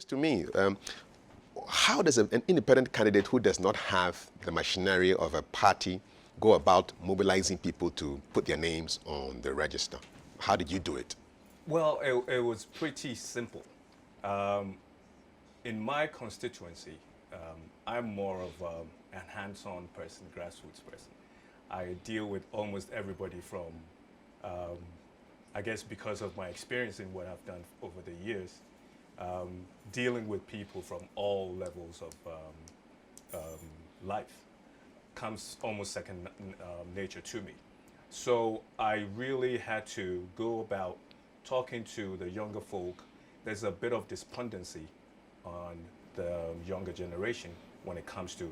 To me, how does an independent candidate who does not have the machinery of a party go about mobilizing people to put their names on the register? How did you do it? Well, it was pretty simple. Um, in my constituency, I'm more of a hands-on person, grassroots person. I deal with almost everybody from, um, I guess because of my experience in what I've done over the years, dealing with people from all levels of life comes almost second nature to me. So I really had to go about talking to the younger folk. There's a bit of despondency on the younger generation when it comes to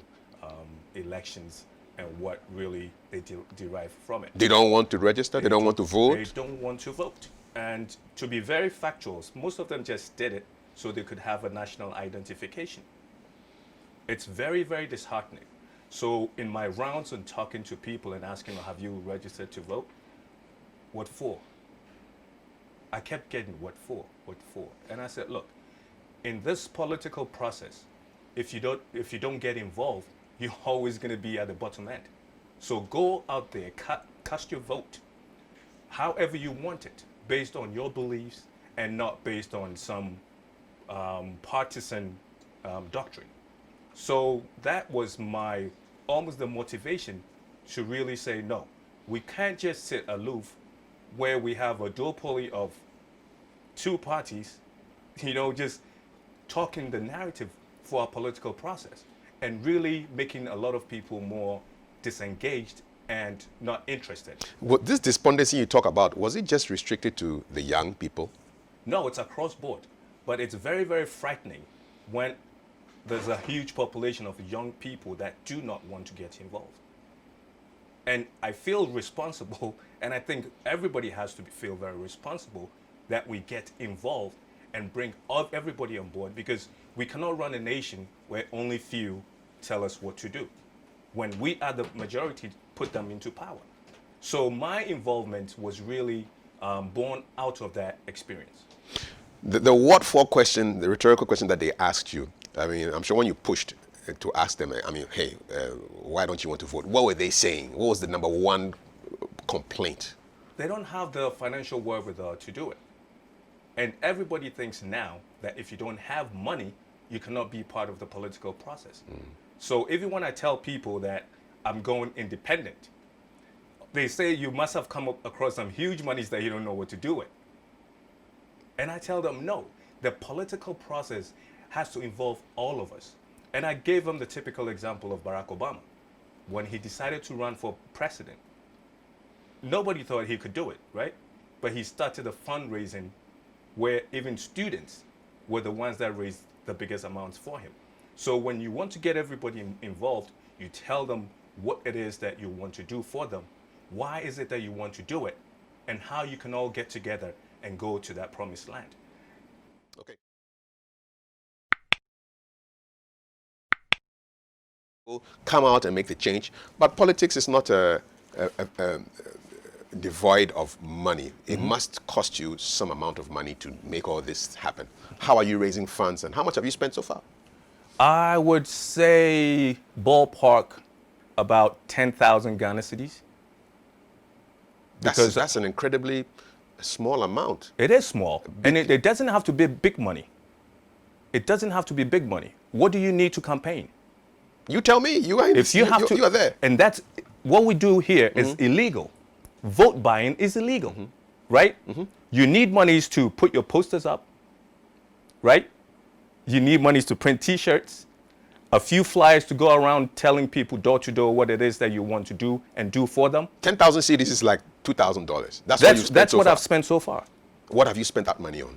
elections and what really they derive from it. They don't want to register? They don't want to vote? They don't want to vote. And to be very factual, most of them just did it so they could have a national identification. It's very, very disheartening. So in my rounds and talking to people and asking, have you registered to vote? What for? I kept getting, what for? What for? And I said, look, in this political process, if you don't get involved, you're always going to be at the bottom end. So go out there, cast your vote, however you want it, based on your beliefs and not based on some partisan doctrine. So that was almost the motivation to really say, no, we can't just sit aloof where we have a duopoly of two parties, just talking the narrative for our political process and really making a lot of people more disengaged and not interested. What this despondency you talk about, was it just restricted to the young people? No, it's across board. But it's very, very frightening when there's a huge population of young people that do not want to get involved. And I feel responsible, and I think everybody has to feel very responsible that we get involved and bring everybody on board, because we cannot run a nation where only few tell us what to do. When we are the majority, put them into power. So my involvement was really born out of that experience. The what for question, the rhetorical question that they asked you, I mean, I'm sure when you pushed to ask them, I mean, hey, why don't you want to vote? What were they saying? What was the number one complaint? They don't have the financial wherewithal to do it. And everybody thinks now that if you don't have money, you cannot be part of the political process. So even when I tell people that I'm going independent, they say you must have come across some huge monies that you don't know what to do with. And I tell them, no, the political process has to involve all of us. And I gave them the typical example of Barack Obama. When he decided to run for president, nobody thought he could do it, right? But he started a fundraising where even students were the ones that raised the biggest amounts for him. So when you want to get everybody involved, you tell them what it is that you want to do for them, why is it that you want to do it, and how you can all get together and go to that promised land. Okay. Come out and make the change, but politics is not devoid of money. It must cost you some amount of money to make all this happen. How are you raising funds, and how much have you spent so far? I would say ballpark about 10,000 Ghana cedis. Because that's an incredibly small amount. It is small, and it doesn't have to be big money. It doesn't have to be big money. What do you need to campaign? You tell me. You are. If you have to, you are there. And that's what we do here is illegal. Vote buying is illegal, right? You need monies to put your posters up, right? You need monies to print T-shirts, a few flyers to go around telling people door to door what it is that you want to do and do for them. 10,000 cedis is like $2,000. That's what I've spent so far. What have you spent that money on?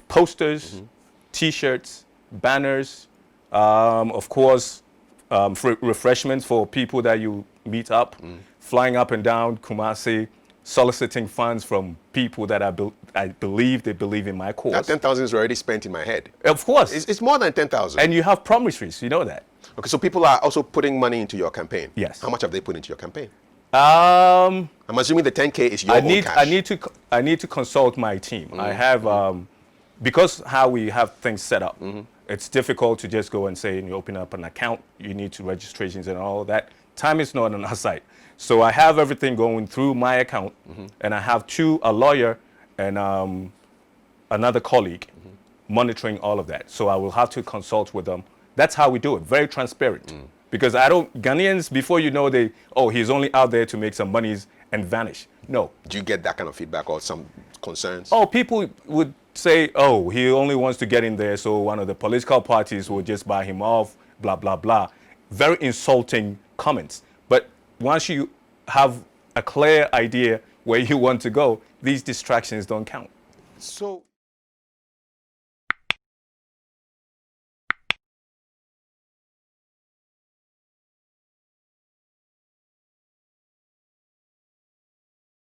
Posters, T-shirts, banners, of course, refreshments for people that you meet up, flying up and down Kumasi, soliciting funds from people that I believe they believe in my cause. That 10,000 is already spent in my head. Of course. It's more than 10,000. And you have promissories, you know that. Okay, so people are also putting money into your campaign. Yes. How much have they put into your campaign? I'm assuming the 10K is your own cash. I need to consult my team. I have because how we have things set up, it's difficult to just go and say, you open up an account, you need to registrations and all that. Time is not on our side. So I have everything going through my account, and I have a lawyer and another colleague monitoring all of that. So I will have to consult with them. That's how we do it, very transparent. Because Ghanaians, before you know, he's only out there to make some monies and vanish. No. Do you get that kind of feedback or some concerns? Oh, people would say, oh, he only wants to get in there, so one of the political parties will just buy him off, blah, blah, blah. Very insulting comments. But once you have a clear idea where you want to go, these distractions don't count. So